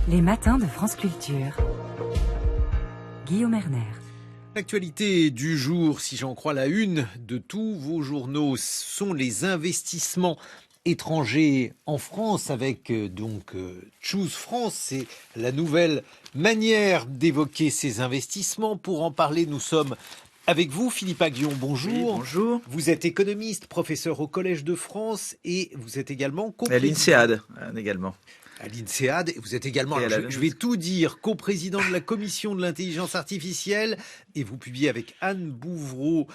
Les matins de France Culture. Guillaume Erner. L'actualité du jour, si j'en crois la une de tous vos journaux, sont les investissements étrangers en France avec Choose France. C'est la nouvelle manière d'évoquer ces investissements. Pour en parler, nous sommes avec vous, Philippe Aghion. Bonjour. Oui, bonjour. Vous êtes économiste, professeur au Collège de France et vous êtes également à l'INSEAD également. À l'INSEAD, vous êtes également, je vais tout dire, coprésident de la Commission de l'intelligence artificielle, et vous publiez avec Anne Bouvreau,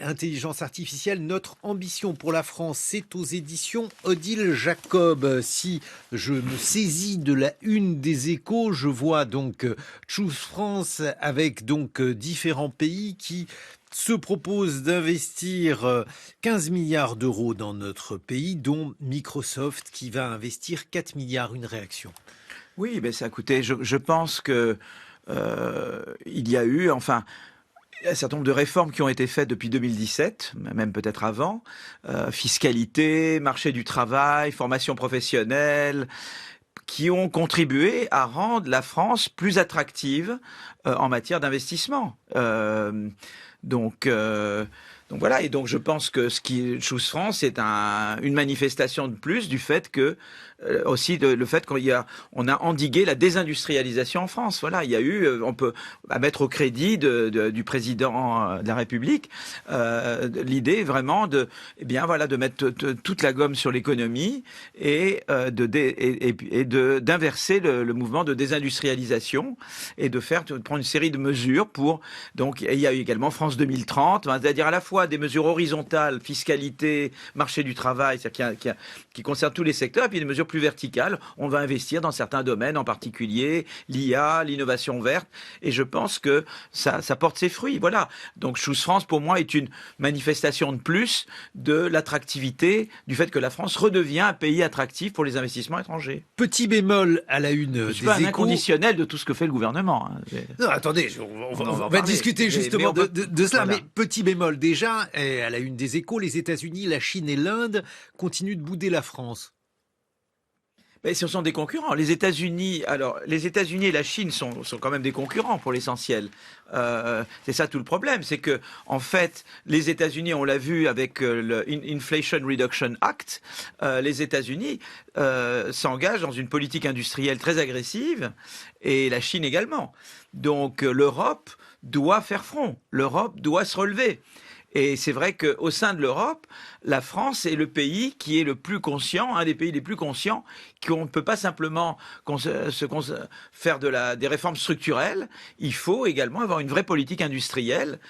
Intelligence artificielle, notre ambition pour la France, c'est aux éditions Odile Jacob. Si je me saisis de la une des Échos, je vois donc Choose France avec différents pays qui se propose d'investir 15 milliards d'euros dans notre pays, dont Microsoft qui va investir 4 milliards. Une réaction? Oui, ça, écoutez, je pense que il y a eu, un certain nombre de réformes qui ont été faites depuis 2017, même peut-être avant, fiscalité, marché du travail, formation professionnelle, qui ont contribué à rendre la France plus attractive en matière d'investissement. Donc voilà, et donc je pense que ce qui Choose France, c'est une manifestation de plus du fait que aussi le fait qu'on a endigué la désindustrialisation en France. Voilà, il y a eu, on peut mettre au crédit du président de la République l'idée vraiment de mettre toute la gomme sur l'économie et d'inverser le mouvement de désindustrialisation et de prendre une série de mesures pour il y a eu également France 2030, c'est-à-dire à la fois des mesures horizontales, fiscalité, marché du travail, c'est-à-dire qui concernent tous les secteurs, et puis des mesures plus verticales. On va investir dans certains domaines, en particulier l'IA, l'innovation verte, et je pense que ça porte ses fruits. Voilà. Donc Choose France, pour moi, est une manifestation de plus de l'attractivité, du fait que la France redevient un pays attractif pour les investissements étrangers. Petit bémol à la une des Échos. C'est pas un inconditionnel de tout ce que fait le gouvernement. Non, attendez, on va discuter justement de cela, voilà. Mais petit bémol déjà, à la une des Échos, les États-Unis, la Chine et l'Inde continuent de bouder la France. Mais ce sont des concurrents. Les États-Unis et la Chine sont quand même des concurrents pour l'essentiel. C'est ça tout le problème, c'est que en fait, les États-Unis, on l'a vu avec le Inflation Reduction Act, les États-Unis s'engagent dans une politique industrielle très agressive, et la Chine également. Donc l'Europe doit faire front, l'Europe doit se relever. Et c'est vrai qu'au sein de l'Europe, la France est le pays qui est le plus conscient, un des pays les plus conscients, qu'on ne peut pas simplement faire des réformes structurelles. Il faut également avoir une vraie politique industrielle,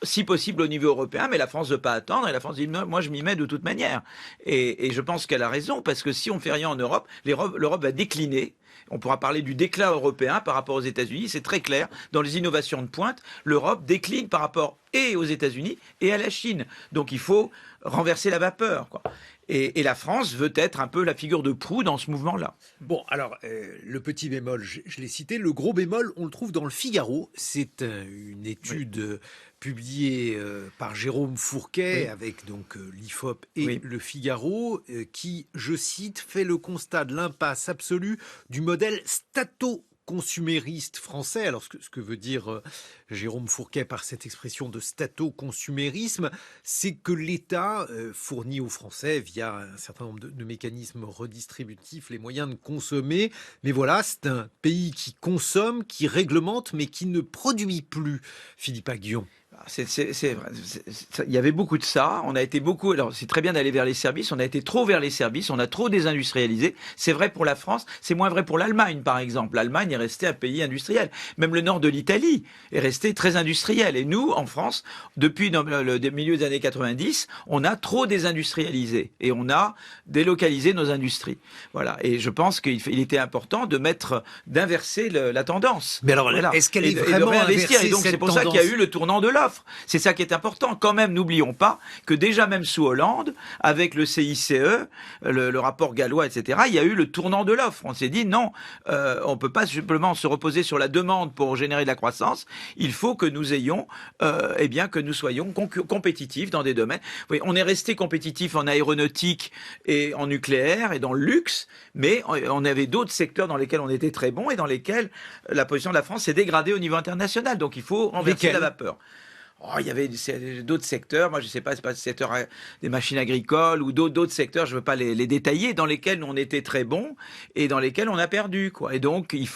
si possible au niveau européen, mais la France ne veut pas attendre, et la France dit « moi je m'y mets de toute manière ». Et je pense qu'elle a raison, parce que si on ne fait rien en Europe, l'Europe va décliner. On pourra parler du déclin européen par rapport aux États-Unis, c'est très clair. Dans les innovations de pointe, l'Europe décline par rapport et aux États-Unis et à la Chine. Donc il faut renverser la vapeur, quoi. Et la France veut être un peu la figure de proue dans ce mouvement-là. Bon, alors, le petit bémol, je l'ai cité. Le gros bémol, on le trouve dans le Figaro. C'est une étude publiée par Jérôme Fourquet, avec l'IFOP et le Figaro, qui, je cite, fait le constat de l'impasse absolue du modèle stato-consumériste français. Alors, ce que veut dire Jérôme Fourquet par cette expression de stato-consumérisme, c'est que l'État fournit aux Français, via un certain nombre de mécanismes redistributifs, les moyens de consommer. Mais voilà, c'est un pays qui consomme, qui réglemente, mais qui ne produit plus. Philippe Aghion. C'est vrai. Il y avait beaucoup de ça. On a été beaucoup. Alors, c'est très bien d'aller vers les services. On a été trop vers les services. On a trop désindustrialisé. C'est vrai pour la France. C'est moins vrai pour l'Allemagne, par exemple. L'Allemagne est restée un pays industriel. Même le nord de l'Italie est resté très industriel. Et nous, en France, depuis le milieu des années 90, on a trop désindustrialisé et on a délocalisé nos industries. Voilà. Et je pense qu'il était important d'inverser la tendance. Mais alors, voilà. Est-ce qu'elle est vraiment inversée? Et donc, c'est pour ça qu'il y a eu le tournant de l'offre. l'offre. C'est ça qui est important. Quand même, n'oublions pas que déjà même sous Hollande, avec le CICE, le rapport Gallois, etc., il y a eu le tournant de l'offre. On s'est dit non, on peut pas simplement se reposer sur la demande pour générer de la croissance. Il faut que nous ayons, que nous soyons compétitifs dans des domaines. Vous voyez, on est resté compétitif en aéronautique et en nucléaire et dans le luxe, mais on avait d'autres secteurs dans lesquels on était très bon et dans lesquels la position de la France s'est dégradée au niveau international. Donc il faut renverser la vapeur. Oh, il y avait d'autres secteurs, moi je sais pas, c'est pas le secteur des machines agricoles ou d'autres secteurs, je veux pas les détailler, dans lesquels on était très bon et dans lesquels on a perdu, quoi. Et donc il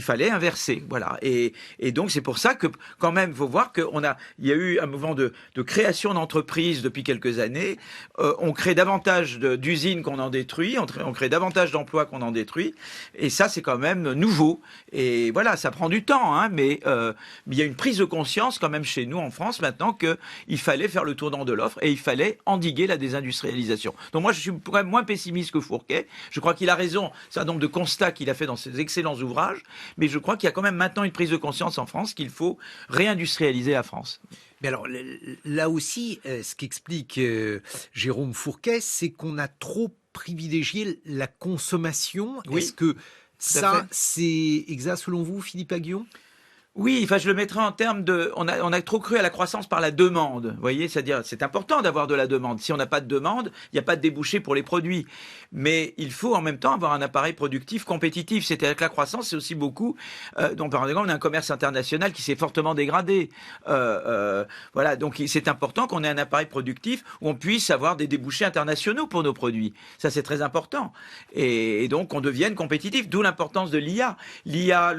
fallait inverser, voilà. Et donc c'est pour ça que quand même, faut voir il y a eu un mouvement de création d'entreprises depuis quelques années. On crée davantage d'usines qu'on en détruit, on crée davantage d'emplois qu'on en détruit. Et ça c'est quand même nouveau. Et voilà, ça prend du temps, hein, mais il y a une prise de conscience quand même chez nous en France maintenant qu'il fallait faire le tournant de l'offre et il fallait endiguer la désindustrialisation. Donc moi je suis quand même moins pessimiste que Fourquet. Je crois qu'il a raison, c'est un nombre de constats qu'il a fait dans ses excellents ouvrages, mais je crois qu'il y a quand même maintenant une prise de conscience en France qu'il faut réindustrialiser la France. Mais alors là aussi, ce qu'explique Jérôme Fourquet, c'est qu'on a trop privilégié la consommation. Oui, est-ce que ça, c'est exact selon vous, Philippe Aghion ? Oui, enfin, je le mettrais en termes de... On a trop cru à la croissance par la demande, vous voyez, c'est-à-dire c'est important d'avoir de la demande. Si on n'a pas de demande, il n'y a pas de débouché pour les produits. Mais il faut en même temps avoir un appareil productif compétitif. C'est-à-dire que la croissance, c'est aussi beaucoup... donc, par exemple, on a un commerce international qui s'est fortement dégradé. Voilà, donc c'est important qu'on ait un appareil productif où on puisse avoir des débouchés internationaux pour nos produits. Ça, c'est très important. Et donc, on devienne compétitif, d'où l'importance de l'IA. L'IA,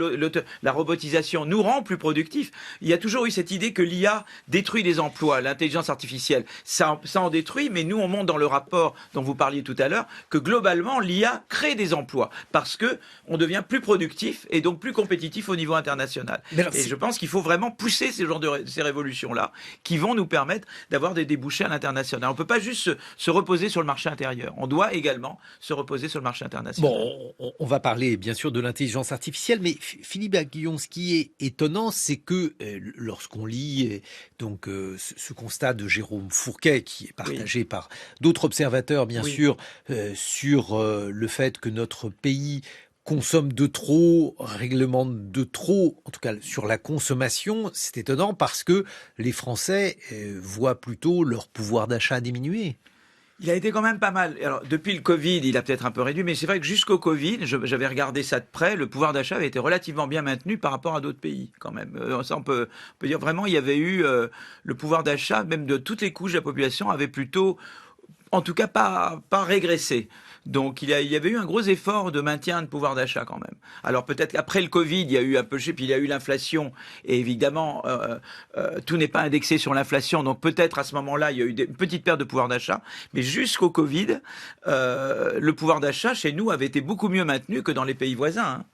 la robotisation nous rend plus productifs. Il y a toujours eu cette idée que l'IA détruit les emplois, l'intelligence artificielle. Ça en détruit, mais nous, on montre dans le rapport dont vous parliez tout à l'heure que globalement, l'IA crée des emplois parce que on devient plus productif et donc plus compétitif au niveau international. Et je pense qu'il faut vraiment pousser ces révolutions-là qui vont nous permettre d'avoir des débouchés à l'international. On ne peut pas juste se reposer sur le marché intérieur. On doit également se reposer sur le marché international. Bon, on va parler bien sûr de l'intelligence artificielle, mais Philippe Aghion, ce qui est étonnant, c'est que lorsqu'on lit ce constat de Jérôme Fourquet, qui est partagé par d'autres observateurs, bien sûr, sur le fait que notre pays consomme de trop, réglemente de trop, en tout cas sur la consommation, c'est étonnant parce que les Français voient plutôt leur pouvoir d'achat diminuer. Il a été quand même pas mal. Alors, depuis le Covid, il a peut-être un peu réduit, mais c'est vrai que jusqu'au Covid, j'avais regardé ça de près, le pouvoir d'achat avait été relativement bien maintenu par rapport à d'autres pays, quand même. Ça, on peut dire vraiment, il y avait eu le pouvoir d'achat, même de toutes les couches de la population, avait plutôt, en tout cas, pas régressé. Donc il y avait eu un gros effort de maintien de pouvoir d'achat quand même. Alors peut-être qu'après le Covid, il y a eu un peu, puis il y a eu l'inflation, et évidemment, tout n'est pas indexé sur l'inflation, donc peut-être à ce moment-là, il y a eu une petite perte de pouvoir d'achat, mais jusqu'au Covid, le pouvoir d'achat chez nous avait été beaucoup mieux maintenu que dans les pays voisins.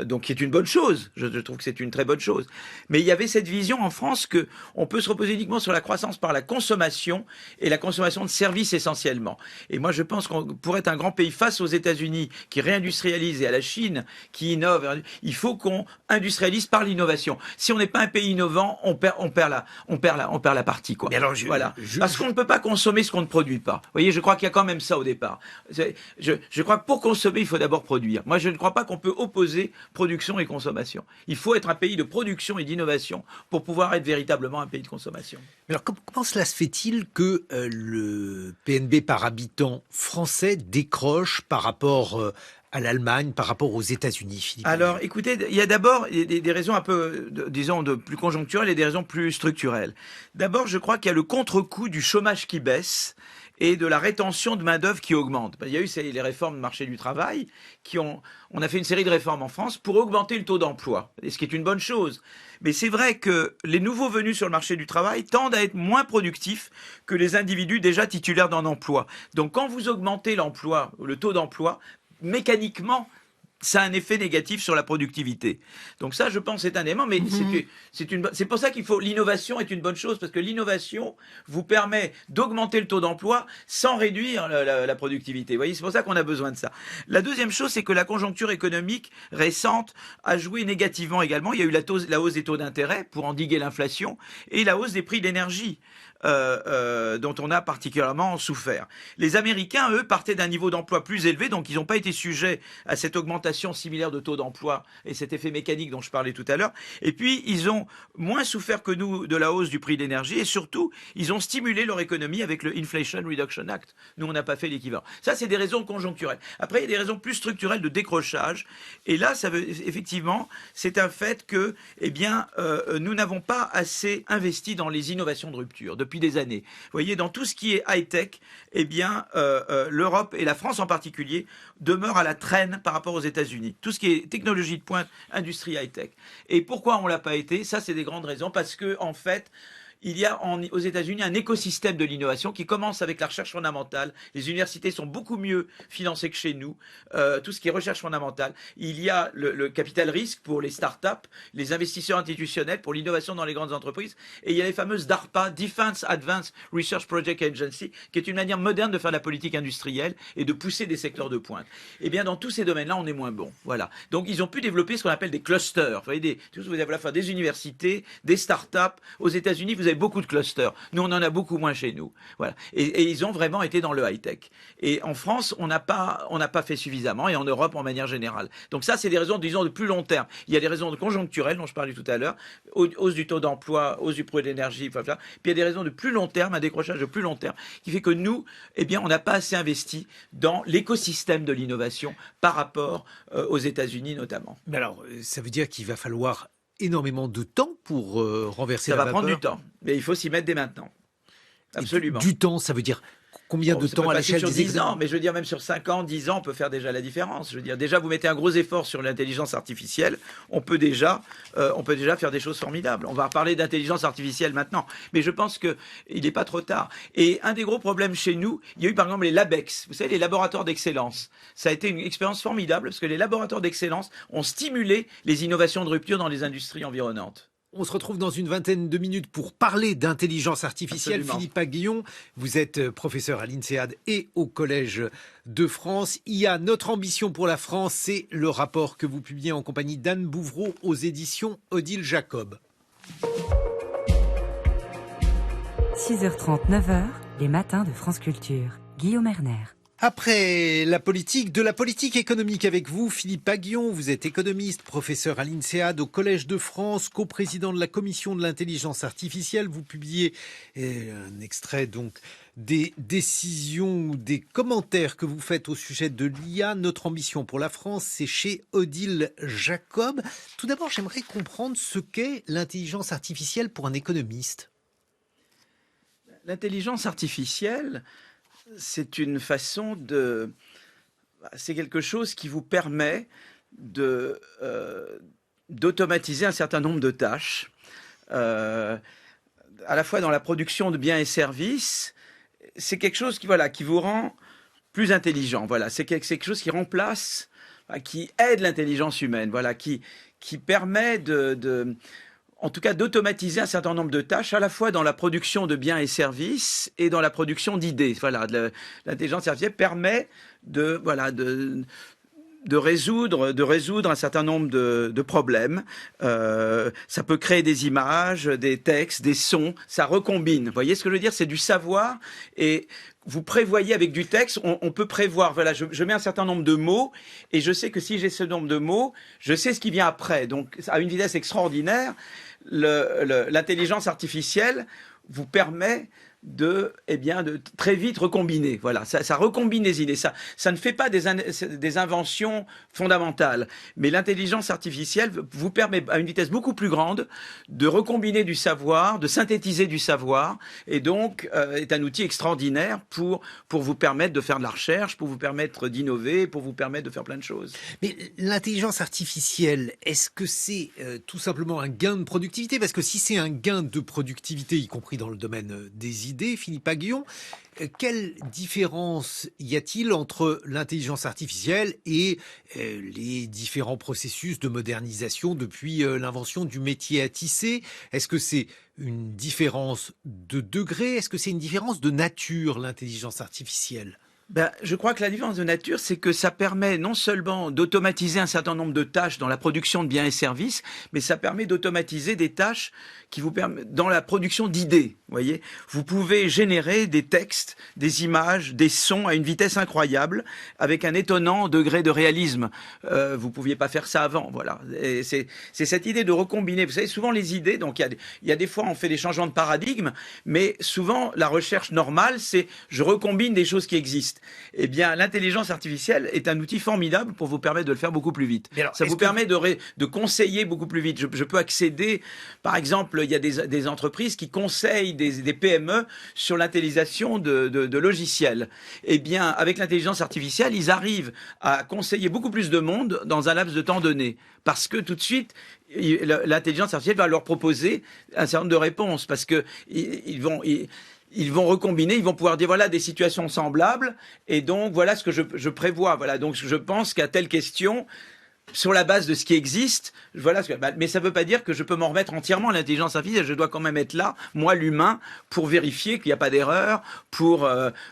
Donc c'est une bonne chose, je trouve que c'est une très bonne chose. Mais il y avait cette vision en France que on peut se reposer uniquement sur la croissance par la consommation, et la consommation de services essentiellement. Et moi je pense qu'on pour être un grand pays face aux États-Unis qui réindustrialisent et à la Chine qui innove, il faut qu'on industrialise par l'innovation. Si on n'est pas un pays innovant, on perd la partie, quoi. Mais alors, parce qu'on ne peut pas consommer ce qu'on ne produit pas. Vous voyez, je crois qu'il y a quand même ça au départ. Je crois que pour consommer, il faut d'abord produire. Moi, je ne crois pas qu'on peut opposer production et consommation. Il faut être un pays de production et d'innovation pour pouvoir être véritablement un pays de consommation. Mais alors, comment cela se fait-il que le PNB par habitant français décroche par rapport à l'Allemagne, par rapport aux États-Unis, Philippe? Alors, écoutez, il y a d'abord des raisons un peu, disons, de plus conjoncturelles et des raisons plus structurelles. D'abord, je crois qu'il y a le contre-coup du chômage qui baisse et de la rétention de main-d'œuvre qui augmente. Il y a eu les réformes du marché du travail on a fait une série de réformes en France pour augmenter le taux d'emploi, ce qui est une bonne chose. Mais c'est vrai que les nouveaux venus sur le marché du travail tendent à être moins productifs que les individus déjà titulaires d'un emploi. Donc quand vous augmentez l'emploi, le taux d'emploi, mécaniquement, ça a un effet négatif sur la productivité. Donc ça, je pense, c'est un élément, mais c'est pour ça qu'il faut, l'innovation est une bonne chose, parce que l'innovation vous permet d'augmenter le taux d'emploi sans réduire la productivité. Vous voyez, c'est pour ça qu'on a besoin de ça. La deuxième chose, c'est que la conjoncture économique récente a joué négativement également. Il y a eu la hausse des taux d'intérêt pour endiguer l'inflation et la hausse des prix de l'énergie. Dont on a particulièrement souffert. Les Américains, eux, partaient d'un niveau d'emploi plus élevé, donc ils n'ont pas été sujets à cette augmentation similaire de taux d'emploi et cet effet mécanique dont je parlais tout à l'heure. Et puis, ils ont moins souffert que nous de la hausse du prix de l'énergie et surtout, ils ont stimulé leur économie avec le Inflation Reduction Act. Nous, on n'a pas fait l'équivalent. Ça, c'est des raisons conjoncturelles. Après, il y a des raisons plus structurelles de décrochage. Et là, ça veut, effectivement, c'est un fait que, eh bien, nous n'avons pas assez investi dans les innovations de rupture depuis des années. Vous voyez, dans tout ce qui est high-tech, eh bien, l'Europe et la France en particulier demeurent à la traîne par rapport aux États-Unis. Tout ce qui est technologie de pointe, industrie high-tech. Et pourquoi on l'a pas été? Ça, c'est des grandes raisons. Parce que, en fait, il y a aux États-Unis un écosystème de l'innovation qui commence avec la recherche fondamentale. Les universités sont beaucoup mieux financées que chez nous. Tout ce qui est recherche fondamentale. Il y a le capital risque pour les start-up, les investisseurs institutionnels pour l'innovation dans les grandes entreprises. Et il y a les fameuses DARPA, Defense Advanced Research Project Agency, qui est une manière moderne de faire de la politique industrielle et de pousser des secteurs de pointe. Eh bien, dans tous ces domaines-là, on est moins bon. Voilà. Donc, ils ont pu développer ce qu'on appelle des clusters. Vous voyez, vous avez à la fois des universités, des start-up. Aux États-Unis, vous avez beaucoup de clusters. Nous, on en a beaucoup moins chez nous. Voilà. Et ils ont vraiment été dans le high-tech. Et en France, on n'a pas fait suffisamment, et en Europe, en manière générale. Donc ça, c'est des raisons, disons, de plus long terme. Il y a des raisons conjoncturelles, dont je parlais tout à l'heure, hausse du taux d'emploi, hausse du prix de l'énergie, puis il y a des raisons de plus long terme, un décrochage de plus long terme, qui fait que nous, eh bien, on n'a pas assez investi dans l'écosystème de l'innovation par rapport aux États-Unis, notamment. Mais alors, ça veut dire qu'il va falloir énormément de temps pour renverser la vapeur. Ça va prendre du temps, mais il faut s'y mettre dès maintenant. Absolument. Du temps, ça veut dire combien de temps à l'échelle sur des 10 ans, mais je veux dire même sur 5 ans, 10 ans, on peut faire déjà la différence. Je veux dire, déjà, vous mettez un gros effort sur l'intelligence artificielle, on peut déjà faire des choses formidables. On va parler d'intelligence artificielle maintenant, mais je pense qu'il n'est pas trop tard. Et un des gros problèmes chez nous, il y a eu par exemple les LabEx, vous savez, les laboratoires d'excellence. Ça a été une expérience formidable parce que les laboratoires d'excellence ont stimulé les innovations de rupture dans les industries environnantes. On se retrouve dans une vingtaine de minutes pour parler d'intelligence artificielle. Absolument. Philippe Aguillon, vous êtes professeur à l'INSEAD et au Collège de France. Il y a notre ambition pour la France, c'est le rapport que vous publiez en compagnie d'Anne Bouvreau aux éditions Odile Jacob. 6h30, 9h, les matins de France Culture. Guillaume Erner. Après la politique, de la politique économique avec vous, Philippe Aguillon. Vous êtes économiste, professeur à l'INSEAD, au Collège de France, coprésident de la Commission de l'intelligence artificielle. Vous publiez un extrait donc des décisions ou des commentaires que vous faites au sujet de l'IA. Notre ambition pour la France, c'est chez Odile Jacob. Tout d'abord, j'aimerais comprendre ce qu'est l'intelligence artificielle pour un économiste. L'intelligence artificielle, c'est une façon de... C'est quelque chose qui vous permet d'automatiser un certain nombre de tâches, à la fois dans la production de biens et services. C'est quelque chose qui vous rend plus intelligent. Voilà, c'est quelque chose qui remplace, qui aide l'intelligence humaine, qui permet en tout cas d'automatiser un certain nombre de tâches, à la fois dans la production de biens et services et dans la production d'idées. Voilà, l'intelligence artificielle permet de résoudre un certain nombre de problèmes. Ça peut créer des images, des textes, des sons. Ça recombine. Vous voyez ce que je veux dire? C'est du savoir. Et vous prévoyez avec du texte, on peut prévoir. Voilà, je mets un certain nombre de mots et je sais que si j'ai ce nombre de mots, je sais ce qui vient après. Donc, à une vitesse extraordinaire, l'intelligence artificielle vous permet de très vite recombiner. Voilà, ça recombine les idées. Ça ne fait pas des inventions fondamentales, mais l'intelligence artificielle vous permet à une vitesse beaucoup plus grande de recombiner du savoir, de synthétiser du savoir, et donc est un outil extraordinaire pour vous permettre de faire de la recherche, pour vous permettre d'innover, pour vous permettre de faire plein de choses. Mais l'intelligence artificielle, est-ce que c'est tout simplement un gain de productivité? Parce que si c'est un gain de productivité, y compris dans le domaine des idées, idées, Philippe Aghion. Quelle différence y a-t-il entre l'intelligence artificielle et les différents processus de modernisation depuis l'invention du métier à tisser? Est-ce que c'est une différence de degré? Est-ce que c'est une différence de nature, l'intelligence artificielle? Ben, je crois que la différence de nature, c'est que ça permet non seulement d'automatiser un certain nombre de tâches dans la production de biens et services, mais ça permet d'automatiser des tâches qui vous permettent dans la production d'idées. Voyez, vous pouvez générer des textes, des images, des sons à une vitesse incroyable, avec un étonnant degré de réalisme. Vous pouviez pas faire ça avant, voilà. Et c'est cette idée de recombiner. Vous savez, souvent les idées, donc il y a des fois on fait des changements de paradigme, mais souvent la recherche normale, c'est je recombine des choses qui existent. Eh bien, l'intelligence artificielle est un outil formidable pour vous permettre de le faire beaucoup plus vite. Alors, ça vous permet de conseiller beaucoup plus vite. Je peux accéder, par exemple, il y a des entreprises qui conseillent des PME sur l'intellisation de logiciels. Eh bien, avec l'intelligence artificielle, ils arrivent à conseiller beaucoup plus de monde dans un laps de temps donné. Parce que tout de suite, l'intelligence artificielle va leur proposer un certain nombre de réponses. Parce que ils vont recombiner, ils vont pouvoir dire voilà des situations semblables et donc voilà ce que je prévois. Voilà, donc je pense qu'à telle question, sur la base de ce qui existe, voilà. Mais ça ne veut pas dire que je peux m'en remettre entièrement à l'intelligence artificielle. Je dois quand même être là, moi l'humain, pour vérifier qu'il n'y a pas d'erreur,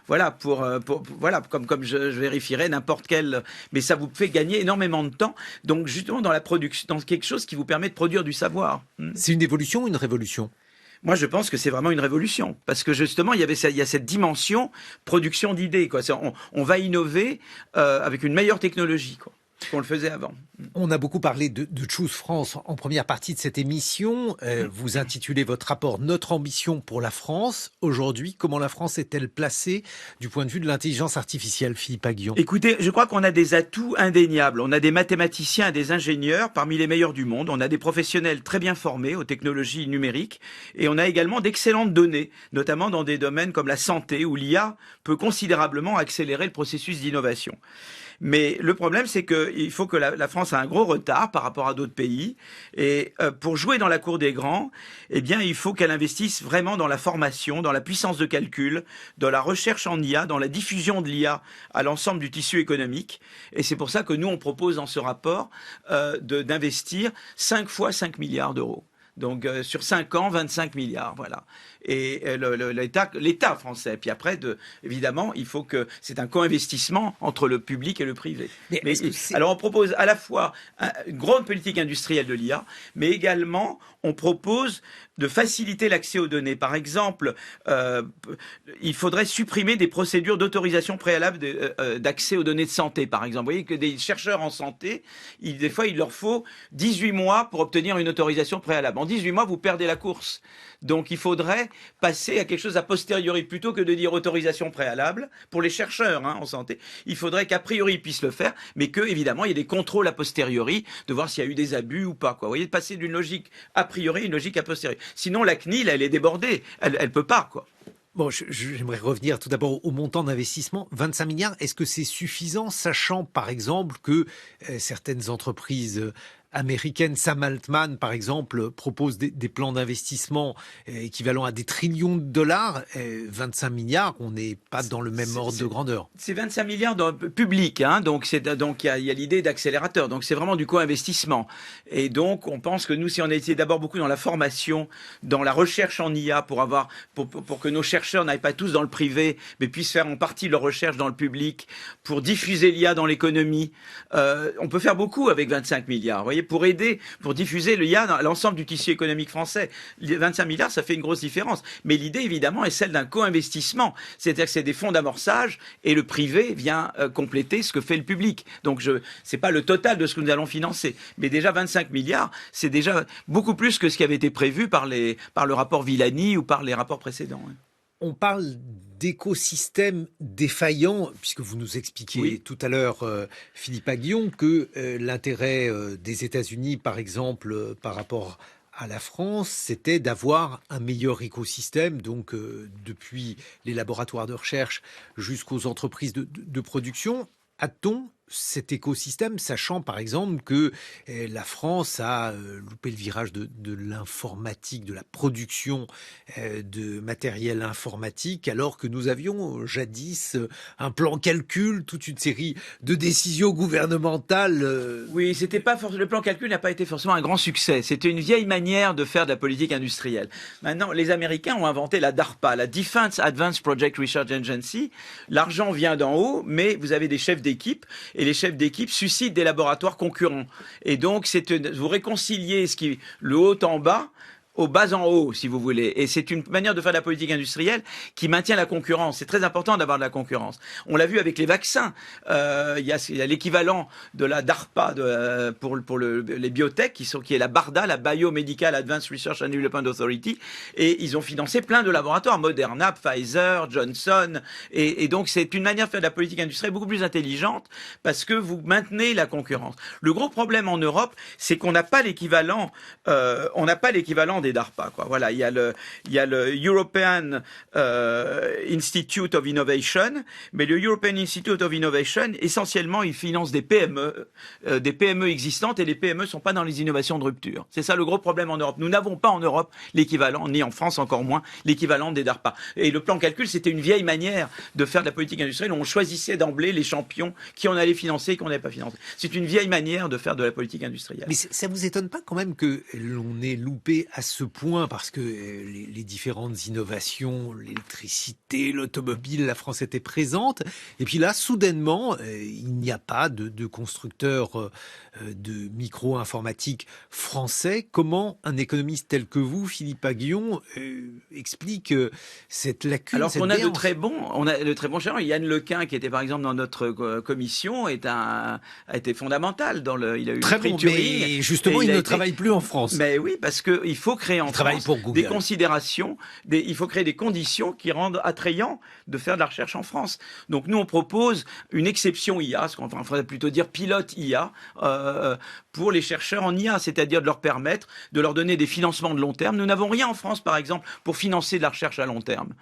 voilà, comme je vérifierais n'importe quel. Mais ça vous fait gagner énormément de temps. Donc justement dans la production, dans quelque chose qui vous permet de produire du savoir. C'est une évolution ou une révolution? Moi, je pense que c'est vraiment une révolution. Parce que justement, il y a cette dimension production d'idées, quoi. On va innover avec une meilleure technologie, quoi, qu'on le faisait avant. On a beaucoup parlé de Choose France en première partie de cette émission. Vous intitulez votre rapport Notre ambition pour la France. Aujourd'hui, comment la France est-elle placée du point de vue de l'intelligence artificielle, Philippe Aghion? Écoutez, je crois qu'on a des atouts indéniables. On a des mathématiciens et des ingénieurs parmi les meilleurs du monde. On a des professionnels très bien formés aux technologies numériques. Et on a également d'excellentes données, notamment dans des domaines comme la santé, où l'IA peut considérablement accélérer le processus d'innovation. Mais le problème, c'est qu'il faut que la France a un gros retard par rapport à d'autres pays. Et pour jouer dans la cour des grands, eh bien, il faut qu'elle investisse vraiment dans la formation, dans la puissance de calcul, dans la recherche en IA, dans la diffusion de l'IA à l'ensemble du tissu économique. Et c'est pour ça que nous, on propose dans ce rapport d'investir 5 fois 5 milliards d'euros. Donc sur 5 ans, 25 milliards, voilà. Et l'État français. Puis après, évidemment, il faut que c'est un co-investissement entre le public et le privé. Alors on propose à la fois une grande politique industrielle de l'IA, mais également on propose de faciliter l'accès aux données. Par exemple, il faudrait supprimer des procédures d'autorisation préalable d'accès aux données de santé, par exemple. Vous voyez que des chercheurs en santé, des fois, il leur faut 18 mois pour obtenir une autorisation préalable. En 18 mois, vous perdez la course. Donc il faudrait passer à quelque chose a posteriori, plutôt que de dire autorisation préalable pour les chercheurs en santé. Il faudrait qu'a priori ils puissent le faire, mais que évidemment il y ait des contrôles a posteriori de voir s'il y a eu des abus ou pas, quoi. Vous voyez, de passer d'une logique a priori à une logique a posteriori. Sinon la CNIL, elle est débordée, elle peut pas, quoi. Bon, j'aimerais revenir tout d'abord au montant d'investissement. 25 milliards, est-ce que c'est suffisant, sachant par exemple que certaines entreprises américaines, Sam Altman par exemple, propose des plans d'investissement équivalents à des trillions de dollars. 25 milliards, on n'est pas dans le même ordre de grandeur. C'est 25 milliards dans le public, donc il y a l'idée d'accélérateur, donc c'est vraiment du co-investissement. Et donc on pense que nous, si on a été d'abord beaucoup dans la formation, dans la recherche en IA, pour que nos chercheurs n'aillent pas tous dans le privé, mais puissent faire en partie leur recherche dans le public, pour diffuser l'IA dans l'économie, on peut faire beaucoup avec 25 milliards. Vous voyez, pour aider, pour diffuser l'IA dans l'ensemble du tissu économique français. Les 25 milliards, ça fait une grosse différence. Mais l'idée, évidemment, est celle d'un co-investissement. C'est-à-dire que c'est des fonds d'amorçage et le privé vient compléter ce que fait le public. Donc, c'est pas le total de ce que nous allons financer. Mais déjà, 25 milliards, c'est déjà beaucoup plus que ce qui avait été prévu par le rapport Villani ou par les rapports précédents. On parle d'écosystèmes défaillants, puisque vous nous expliquiez tout à l'heure, Philippe Aghion, que l'intérêt des États-Unis, par exemple, par rapport à la France, c'était d'avoir un meilleur écosystème, donc depuis les laboratoires de recherche jusqu'aux entreprises de production. A-t-on cet écosystème, sachant par exemple que la France a loupé le virage de l'informatique, de la production de matériel informatique, alors que nous avions jadis un plan calcul, toute une série de décisions gouvernementales. Oui, c'était pas le plan calcul n'a pas été forcément un grand succès. C'était une vieille manière de faire de la politique industrielle. Maintenant, les Américains ont inventé la DARPA, la Defense Advanced Project Research Agency. L'argent vient d'en haut, mais vous avez des chefs d'équipe et les chefs d'équipe suscitent des laboratoires concurrents. Et donc, vous réconciliez le haut en bas, au bas en haut, si vous voulez. Et c'est une manière de faire de la politique industrielle qui maintient la concurrence. C'est très important d'avoir de la concurrence. On l'a vu avec les vaccins. Il y a l'équivalent de la DARPA pour les biotech, qui est la BARDA, la Biomedical Advanced Research and Development Authority. Et ils ont financé plein de laboratoires, Moderna, Pfizer, Johnson. Et donc, c'est une manière de faire de la politique industrielle beaucoup plus intelligente parce que vous maintenez la concurrence. Le gros problème en Europe, c'est qu'on n'a pas l'équivalent des DARPA, quoi. Voilà, il y a le European Institute of Innovation, mais le European Institute of Innovation, essentiellement, il finance des PME existantes, et les PME sont pas dans les innovations de rupture. C'est ça le gros problème en Europe. Nous n'avons pas en Europe l'équivalent, ni en France encore moins, l'équivalent des DARPA. Et le plan calcul, c'était une vieille manière de faire de la politique industrielle où on choisissait d'emblée les champions qui on allait financer et qu'on n'allait pas financer. C'est une vieille manière de faire de la politique industrielle. Mais ça vous étonne pas quand même que l'on ait loupé à ce point, parce que les différentes innovations, l'électricité, l'automobile, la France était présente, et puis là, soudainement, il n'y a pas de constructeur de micro-informatique français. Comment un économiste tel que vous, Philippe Aghion, explique cette lacune? Alors qu'on a de très bons chercheurs. Yann Lequin, qui était par exemple dans notre commission, a été fondamental il a eu très le prix bon, Turing. Mais justement, il ne travaille plus en France. Mais oui, parce qu'il faut créer en France des considérations, il faut créer des conditions qui rendent attrayant de faire de la recherche en France. Donc nous, on propose une exception IA, ce qu'on faudrait plutôt dire pilote IA, pour les chercheurs en IA, c'est-à-dire de leur permettre, de leur donner des financements de long terme. Nous n'avons rien en France, par exemple, pour financer de la recherche à long terme.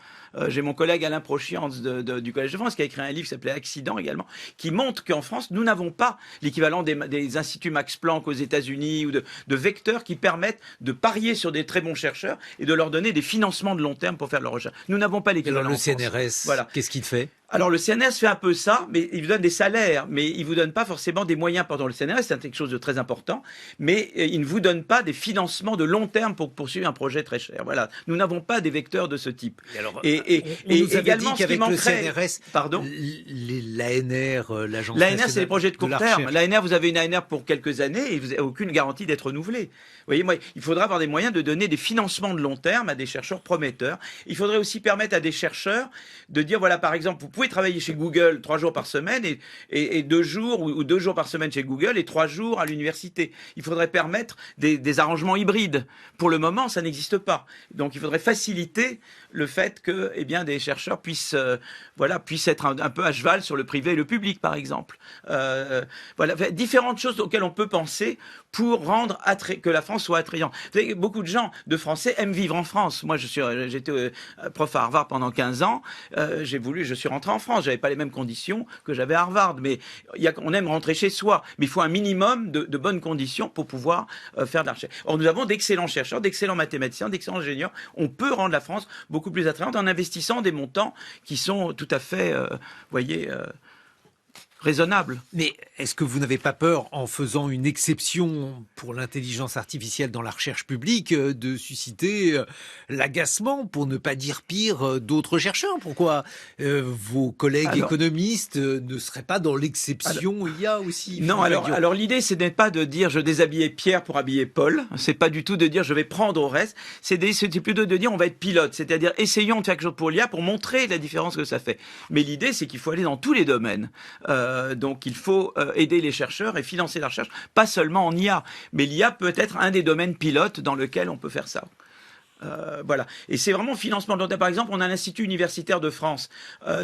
J'ai mon collègue Alain Prochian du Collège de France qui a écrit un livre qui s'appelait Accident également, qui montre qu'en France, nous n'avons pas l'équivalent des instituts Max Planck aux États-Unis ou de vecteurs qui permettent de parier sur des très bons chercheurs et de leur donner des financements de long terme pour faire leur recherche. Nous n'avons pas l'équivalent. Alors le CNRS, voilà. Qu'est-ce qu'il fait? Alors le CNRS fait un peu ça, mais il vous donne des salaires, mais il vous donne pas forcément des moyens pendant le CNRS, c'est quelque chose de très important, mais il ne vous donne pas des financemts de long terme pour poursuivre un projet très cher. Voilà, nous n'avons pas des vecteurs de ce type. Et nous également, dit qu'avec le CNRS, pardon, l'ANR, l'agence l'ANR, c'est les projets de court terme. L'ANR, vous avez une ANR pour quelques années et vous n'avez aucune garantie d'être renouvelé. Vous voyez, moi, il faudra avoir des moyens de donner des financements de long terme à des chercheurs prometteurs. Il faudrait aussi permettre à des chercheurs de dire, voilà, par exemple, vous pouvez travailler chez Google 3 jours par semaine et 2 jours ou 2 jours par semaine chez Google et 3 jours à l'université. Il faudrait permettre des arrangements hybrides. Pour le moment, ça n'existe pas. Donc, il faudrait faciliter le fait que, eh bien, des chercheurs puissent être un peu à cheval sur le privé et le public, par exemple. Voilà, différentes choses auxquelles on peut penser pour rendre que la France soit attrayante. Vous savez, beaucoup de gens de Français aiment vivre en France. Moi, j'étais prof à Harvard pendant 15 ans. Je suis rentré en France. J'avais pas les mêmes conditions que j'avais à Harvard. Mais on aime rentrer chez soi. Mais il faut un minimum de bonnes conditions pour pouvoir faire de la recherche. Or, nous avons d'excellents chercheurs, d'excellents mathématiciens, d'excellents ingénieurs. On peut rendre la France beaucoup plus attrayante en investissant des montants qui sont tout à fait, raisonnable. Mais est-ce que vous n'avez pas peur, en faisant une exception pour l'intelligence artificielle dans la recherche publique, de susciter l'agacement, pour ne pas dire pire, d'autres chercheurs? Pourquoi vos collègues économistes ne seraient pas dans l'exception IA aussi? Non, alors l'idée, c'est pas de dire je déshabillais Pierre pour habiller Paul. C'est pas du tout de dire je vais prendre au reste. C'est plutôt de dire on va être pilote. C'est-à-dire essayons de faire quelque chose pour l'IA pour montrer la différence que ça fait. Mais l'idée, c'est qu'il faut aller dans tous les domaines. Donc il faut aider les chercheurs et financer la recherche, pas seulement en IA, mais l'IA peut être un des domaines pilotes dans lequel on peut faire ça. Voilà. Et c'est vraiment financement de long terme. Par exemple, on a l'Institut universitaire de France.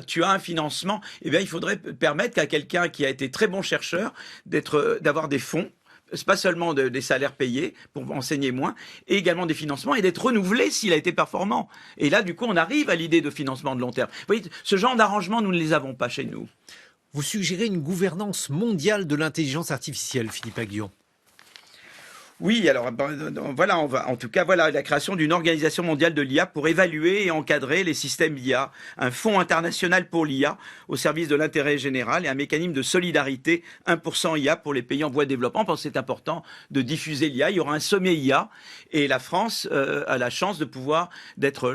Tu as un financement, eh bien, il faudrait permettre qu'à quelqu'un qui a été très bon chercheur d'avoir des fonds. C'est pas seulement des salaires payés pour enseigner moins, et également des financements, et d'être renouvelé s'il a été performant. Et là, du coup, on arrive à l'idée de financement de long terme. Vous voyez, ce genre d'arrangement, nous ne les avons pas chez nous. Vous suggérez une gouvernance mondiale de l'intelligence artificielle, Philippe Aghion. Oui, alors voilà, en tout cas, voilà la création d'une organisation mondiale de l'IA pour évaluer et encadrer les systèmes IA, un fonds international pour l'IA au service de l'intérêt général et un mécanisme de solidarité 1% IA pour les pays en voie de développement. Je pense que c'est important de diffuser l'IA. Il y aura un sommet IA et la France a la chance de pouvoir d'être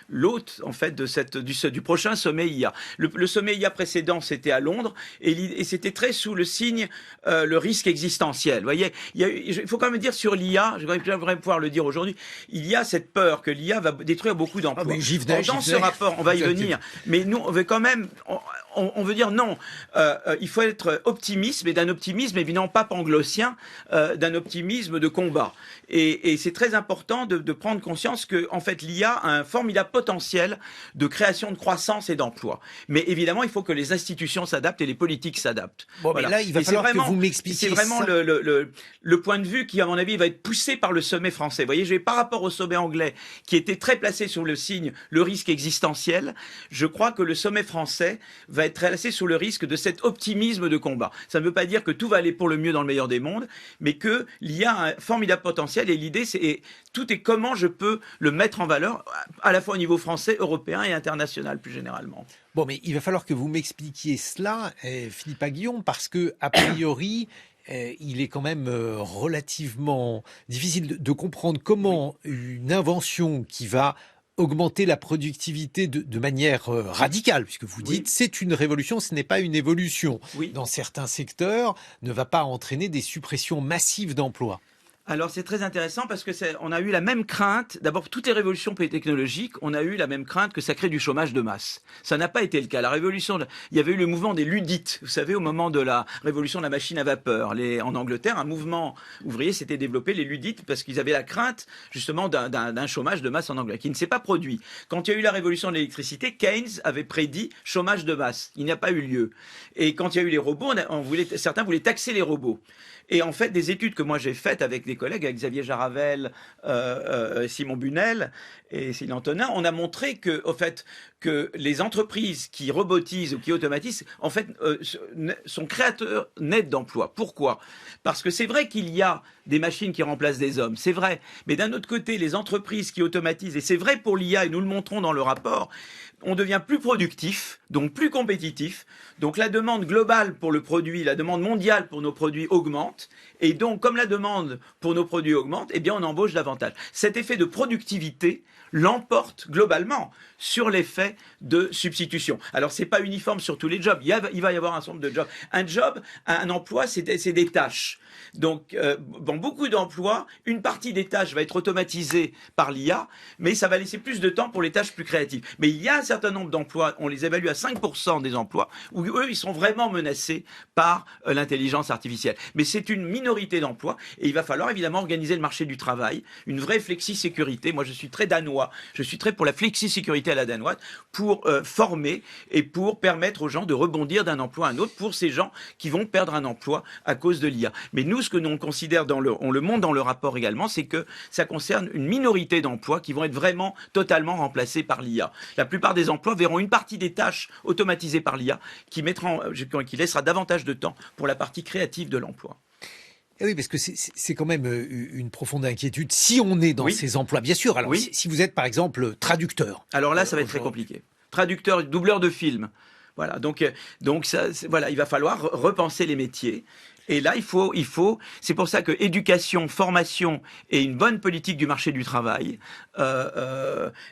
l'hôte en fait du prochain sommet IA. Le sommet IA précédent, c'était à Londres et c'était très sous le signe le risque existentiel. Vous voyez, il faut quand même dire sur l'IA, j'aimerais pouvoir le dire aujourd'hui, il y a cette peur que l'IA va détruire beaucoup d'emplois. Ah, mais j'y venais. Dans ce rapport, on va y venir, mais nous, on veut quand même, on veut dire non, il faut être optimiste, mais d'un optimisme évidemment pas panglossien, d'un optimisme de combat. Et c'est très important de prendre conscience que, en fait, l'IA a un formidable potentiel de création de croissance et d'emploi. Mais évidemment, il faut que les institutions s'adaptent et les politiques s'adaptent. Bon, voilà. Mais là, il va falloir que vous m'expliquiez. C'est vraiment le point de vue qui, à mon avis, va être poussé par le sommet français. Vous voyez, par rapport au sommet anglais, qui était très placé sur le signe, le risque existentiel, je crois que le sommet français va être placé sous le risque de cet optimisme de combat. Ça ne veut pas dire que tout va aller pour le mieux dans le meilleur des mondes, mais que l'IA a un formidable potentiel et l'idée, tout est comment je peux le mettre en valeur, à la fois au niveau français, européen et international plus généralement. Bon, mais il va falloir que vous m'expliquiez cela, Philippe Aghion, parce que, a priori, il est quand même relativement difficile de comprendre comment une invention qui va augmenter la productivité de manière radicale, puisque vous dites c'est une révolution, ce n'est pas une évolution. Oui. Dans certains secteurs, ne va pas entraîner des suppressions massives d'emplois. Alors c'est très intéressant parce que on a eu la même crainte, d'abord toutes les révolutions technologiques, on a eu la même crainte que ça crée du chômage de masse. Ça n'a pas été le cas. La révolution, il y avait eu le mouvement des Luddites, vous savez, au moment de la révolution de la machine à vapeur. En Angleterre, un mouvement ouvrier s'était développé, les Luddites, parce qu'ils avaient la crainte justement d'un chômage de masse en Angleterre, qui ne s'est pas produit. Quand il y a eu la révolution de l'électricité, Keynes avait prédit chômage de masse. Il n'y a pas eu lieu. Et quand il y a eu les robots, certains voulaient taxer les robots. Et en fait, des études que moi j'ai faites avec des collègues, avec Xavier Jaravel, Simon Bunel et Céline Antonin, on a montré que, au fait, que les entreprises qui robotisent ou qui automatisent, en fait, sont créateurs nets d'emplois. Pourquoi ? Parce que c'est vrai qu'il y a des machines qui remplacent des hommes, c'est vrai. Mais d'un autre côté, les entreprises qui automatisent, et c'est vrai pour l'IA, et nous le montrons dans le rapport, on devient plus productif, donc plus compétitif. Donc la demande globale pour le produit, la demande mondiale pour nos produits augmente. Et donc, comme la demande pour nos produits augmente, eh bien, on embauche davantage. Cet effet de productivité l'emporte globalement sur l'effet de substitution. Alors, c'est pas uniforme sur tous les jobs. Il va y avoir un certain nombre de jobs. Un emploi, c'est des tâches. Donc, dans beaucoup d'emplois, une partie des tâches va être automatisée par l'IA, mais ça va laisser plus de temps pour les tâches plus créatives. Mais il y a un certain nombre d'emplois, on les évalue à 5% des emplois, où eux, ils sont vraiment menacés par l'intelligence artificielle. Mais c'est une minorité d'emplois, et il va falloir évidemment organiser le marché du travail, une vraie flexi-sécurité. Moi, je suis très danois, je suis très pour la flexi-sécurité à la danoise, pour former et pour permettre aux gens de rebondir d'un emploi à un autre, pour ces gens qui vont perdre un emploi à cause de l'IA. Mais nous, ce que nous on considère, on le montre dans le rapport également, c'est que ça concerne une minorité d'emplois qui vont être vraiment totalement remplacés par l'IA. La plupart des emplois verront une partie des tâches automatisées par l'IA qui laissera davantage de temps pour la partie créative de l'emploi. Et oui, parce que c'est quand même une profonde inquiétude. Si on est dans ces emplois, bien sûr. Alors, si vous êtes, par exemple, traducteur. Alors là, ça va être très compliqué. Traducteur, doubleur de film. Voilà. Donc ça, voilà, il va falloir repenser les métiers. Et là, c'est pour ça que éducation, formation et une bonne politique du marché du travail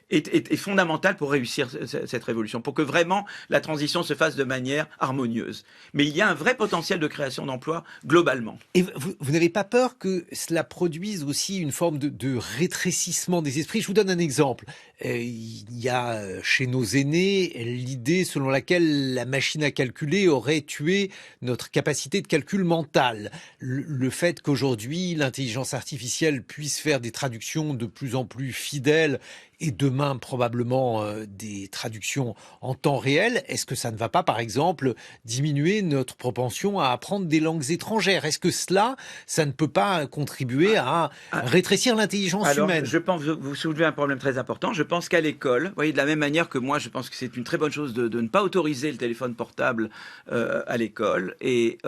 est fondamentale pour réussir cette révolution, pour que vraiment la transition se fasse de manière harmonieuse. Mais il y a un vrai potentiel de création d'emplois globalement. Et vous n'avez pas peur que cela produise aussi une forme de rétrécissement des esprits ? Je vous donne un exemple. Il y a chez nos aînés l'idée selon laquelle la machine à calculer aurait tué notre capacité de calcul mental. mental, le fait qu'aujourd'hui l'intelligence artificielle puisse faire des traductions de plus en plus fidèles et demain probablement des traductions en temps réel, est-ce que ça ne va pas par exemple diminuer notre propension à apprendre des langues étrangères? Est-ce que cela, ça ne peut pas contribuer à rétrécir l'intelligence humaine? Je pense que vous soulevez un problème très important. Je pense qu'à l'école, vous voyez, de la même manière que moi, je pense que c'est une très bonne chose de ne pas autoriser le téléphone portable à l'école et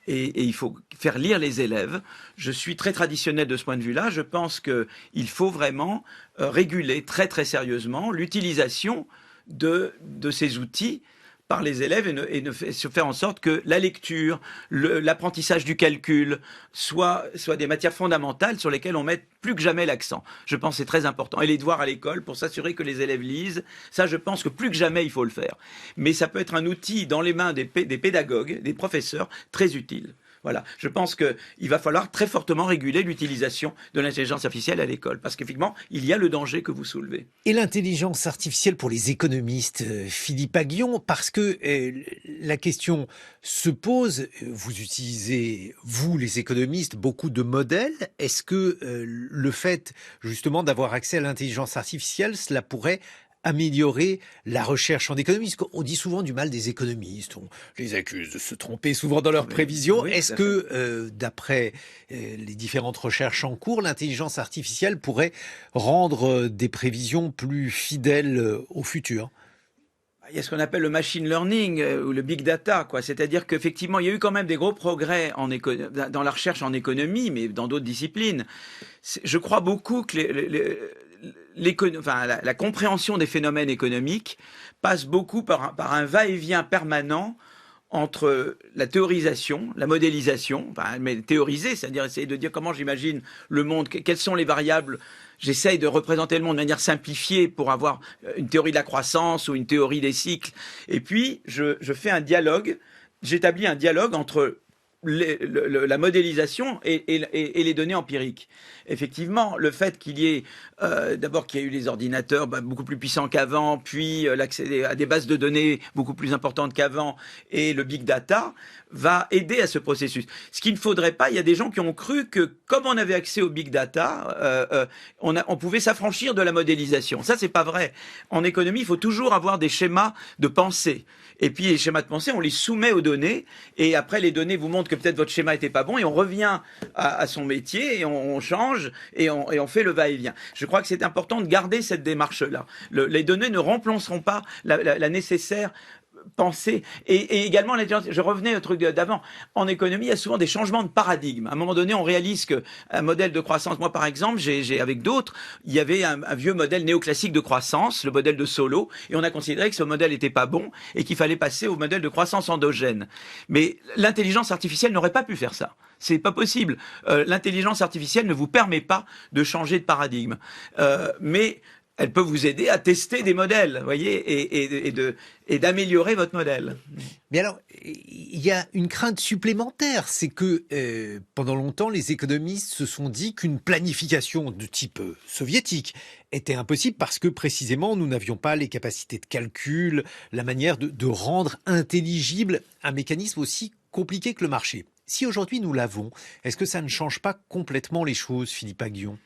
il faut faire lire les élèves. Je suis très traditionnel de ce point de vue-là. Je pense qu'il faut vraiment réguler très très sérieusement l'utilisation de ces outils par les élèves et se faire en sorte que la lecture, l'apprentissage du calcul soient des matières fondamentales sur lesquelles on met plus que jamais l'accent. Je pense que c'est très important. Et les devoirs à l'école pour s'assurer que les élèves lisent, ça je pense que plus que jamais il faut le faire. Mais ça peut être un outil dans les mains des pédagogues, des professeurs, très utile. Voilà, je pense qu'il va falloir très fortement réguler l'utilisation de l'intelligence artificielle à l'école, parce qu'effectivement, il y a le danger que vous soulevez. Et l'intelligence artificielle pour les économistes, Philippe Aghion, parce que la question se pose, vous utilisez, vous les économistes, beaucoup de modèles, est-ce que le fait justement d'avoir accès à l'intelligence artificielle, cela pourrait améliorer la recherche en économie? On dit souvent du mal des économistes, on les accuse de se tromper souvent dans leurs prévisions. Est-ce que, d'après les différentes recherches en cours, l'intelligence artificielle pourrait rendre des prévisions plus fidèles au futur? Il y a ce qu'on appelle le machine learning ou le big data, quoi. C'est-à-dire qu'effectivement, il y a eu quand même des gros progrès dans la recherche en économie, mais dans d'autres disciplines. Je crois beaucoup que la compréhension des phénomènes économiques passe beaucoup par un va-et-vient permanent entre la théorisation, la modélisation, mais théoriser, c'est-à-dire essayer de dire comment j'imagine le monde, quelles sont les variables. J'essaye de représenter le monde de manière simplifiée pour avoir une théorie de la croissance ou une théorie des cycles. Et puis, je fais un dialogue, j'établis un dialogue entre la modélisation et les données empiriques. Effectivement, le fait qu'il y ait d'abord qu'il y ait eu les ordinateurs beaucoup plus puissants qu'avant, puis l'accès à des bases de données beaucoup plus importantes qu'avant, et le big data va aider à ce processus. Ce qu'il ne faudrait pas, il y a des gens qui ont cru que comme on avait accès au big data, on pouvait s'affranchir de la modélisation. Ça, c'est pas vrai. En économie, il faut toujours avoir des schémas de pensée. Et puis les schémas de pensée, on les soumet aux données, et après les données vous montrent que peut-être votre schéma était pas bon, et on revient à son métier, et on change, et on fait le va-et-vient. Je crois que c'est important de garder cette démarche-là. Les données ne remplaceront pas la nécessaire pensée. Et également, je revenais au truc d'avant. En économie, il y a souvent des changements de paradigme. À un moment donné, on réalise qu'un modèle de croissance, moi par exemple, j'ai avec d'autres, il y avait un vieux modèle néoclassique de croissance, le modèle de Solow, et on a considéré que ce modèle n'était pas bon et qu'il fallait passer au modèle de croissance endogène. Mais l'intelligence artificielle n'aurait pas pu faire ça. C'est pas possible. L'intelligence artificielle ne vous permet pas de changer de paradigme. Mais elle peut vous aider à tester des modèles, vous voyez, et d'améliorer votre modèle. Mais alors, il y a une crainte supplémentaire, c'est que pendant longtemps, les économistes se sont dit qu'une planification de type soviétique était impossible parce que précisément, nous n'avions pas les capacités de calcul, la manière de rendre intelligible un mécanisme aussi compliqué que le marché. Si aujourd'hui nous l'avons, est-ce que ça ne change pas complètement les choses, Philippe Aghion ?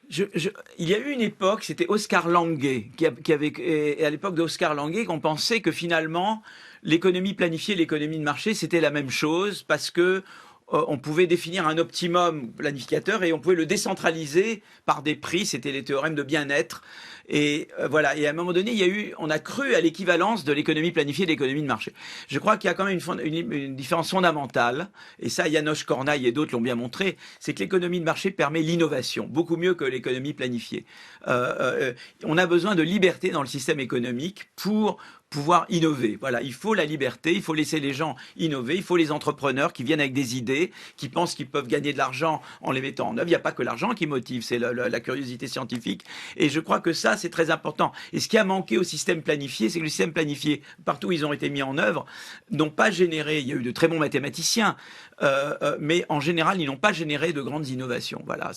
Il y a eu une époque, c'était Oscar Lange, et à l'époque d'Oscar Lange, qu'on pensait que finalement, l'économie planifiée et l'économie de marché, c'était la même chose, parce que on pouvait définir un optimum planificateur et on pouvait le décentraliser par des prix, c'était les théorèmes de bien-être. Et voilà. Et à un moment donné, on a cru à l'équivalence de l'économie planifiée et de l'économie de marché. Je crois qu'il y a quand même une différence fondamentale. Et ça, János Kornai et d'autres l'ont bien montré. C'est que l'économie de marché permet l'innovation, beaucoup mieux que l'économie planifiée. On a besoin de liberté dans le système économique pour pouvoir innover. Voilà, il faut la liberté, il faut laisser les gens innover, il faut les entrepreneurs qui viennent avec des idées, qui pensent qu'ils peuvent gagner de l'argent en les mettant en œuvre. Il n'y a pas que l'argent qui motive, c'est la curiosité scientifique. Et je crois que ça, c'est très important. Et ce qui a manqué au système planifié, c'est que le système planifié, partout où ils ont été mis en œuvre, n'ont pas généré, il y a eu de très bons mathématiciens, mais en général, ils n'ont pas généré de grandes innovations. Voilà,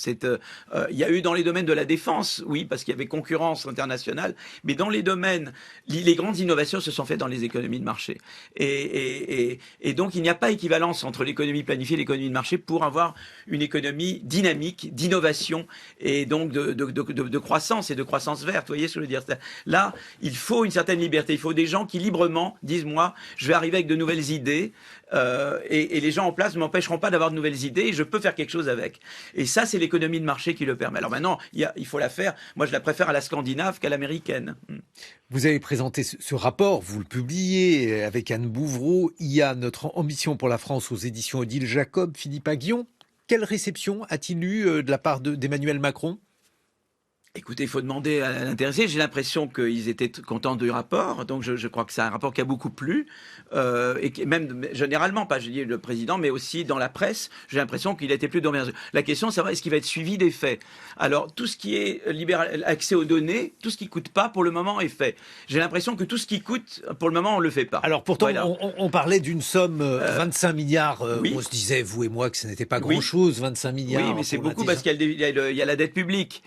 il y a eu dans les domaines de la défense, oui, parce qu'il y avait concurrence internationale, mais dans les domaines, les grandes innovations, sûr, se sont faites dans les économies de marché. Et donc, il n'y a pas équivalence entre l'économie planifiée et l'économie de marché pour avoir une économie dynamique, d'innovation et donc de croissance et de croissance verte. Vous voyez ce que je veux dire? Là, il faut une certaine liberté. Il faut des gens qui librement disent, moi, je vais arriver avec de nouvelles idées et les gens en place ne m'empêcheront pas d'avoir de nouvelles idées et je peux faire quelque chose avec. Et ça, c'est l'économie de marché qui le permet. Alors maintenant, il faut la faire. Moi, je la préfère à la scandinave qu'à l'américaine. Vous avez présenté ce rapport, vous le publiez avec Anne Bouvreau, IA, notre ambition pour la France aux éditions Odile Jacob. Philippe Aghion, quelle réception a-t-il eu de la part d'Emmanuel Macron? Écoutez, il faut demander à l'intéressé. J'ai l'impression qu'ils étaient contents du rapport, donc je crois que c'est un rapport qui a beaucoup plu, et même généralement, pas je dis le président, mais aussi dans la presse, j'ai l'impression qu'il a été plus dominant. La question, c'est est-ce qu'il va être suivi des faits? Alors, tout ce qui est accès aux données, tout ce qui coûte pas, pour le moment, est fait. J'ai l'impression que tout ce qui coûte, pour le moment, on le fait pas. Alors pourtant, voilà. on parlait d'une somme 25 milliards. Oui. On se disait, vous et moi, que ce n'était pas grand-chose, 25 milliards. Oui, mais c'est beaucoup parce qu'il y a la dette publique.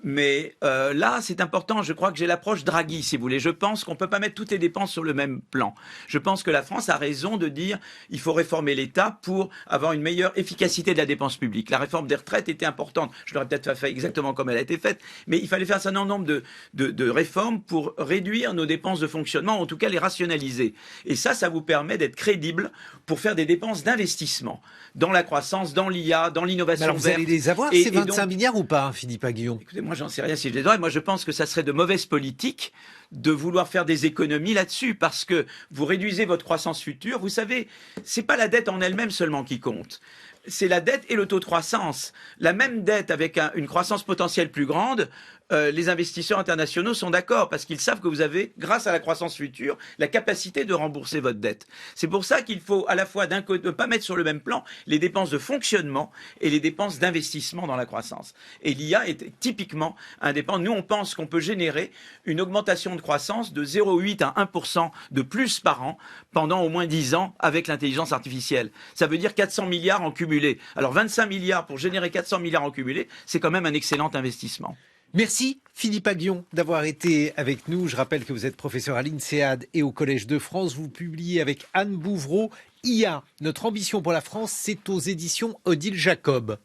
Mais là, c'est important. Je crois que j'ai l'approche Draghi, si vous voulez. Je pense qu'on ne peut pas mettre toutes les dépenses sur le même plan. Je pense que la France a raison de dire il faut réformer l'État pour avoir une meilleure efficacité de la dépense publique. La réforme des retraites était importante. Je l'aurais peut-être pas fait exactement comme elle a été faite, mais il fallait faire un certain nombre de réformes pour réduire nos dépenses de fonctionnement, en tout cas les rationaliser. Et ça vous permet d'être crédible pour faire des dépenses d'investissement dans la croissance, dans l'IA, dans l'innovation verte. Vous allez les avoir, ces 25 milliards ou pas, Philippe Aghion? Écoutez, moi, j'en sais rien si je les aurais. Moi, je pense que ça serait de mauvaise politique de vouloir faire des économies là-dessus parce que vous réduisez votre croissance future. Vous savez, c'est pas la dette en elle-même seulement qui compte. C'est la dette et le taux de croissance. La même dette avec une croissance potentielle plus grande, les investisseurs internationaux sont d'accord parce qu'ils savent que vous avez, grâce à la croissance future, la capacité de rembourser votre dette. C'est pour ça qu'il faut à la fois d'un côté ne pas mettre sur le même plan les dépenses de fonctionnement et les dépenses d'investissement dans la croissance. Et l'IA est typiquement indépendant. Nous, on pense qu'on peut générer une augmentation de croissance de 0,8 à 1% de plus par an pendant au moins 10 ans avec l'intelligence artificielle. Ça veut dire 400 milliards en cumulé. Alors 25 milliards pour générer 400 milliards en cumulé, c'est quand même un excellent investissement. Merci Philippe Aghion d'avoir été avec nous. Je rappelle que vous êtes professeur à l'INSEAD et au Collège de France. Vous publiez avec Anne Bouvreau IA, notre ambition pour la France, c'est aux éditions Odile Jacob.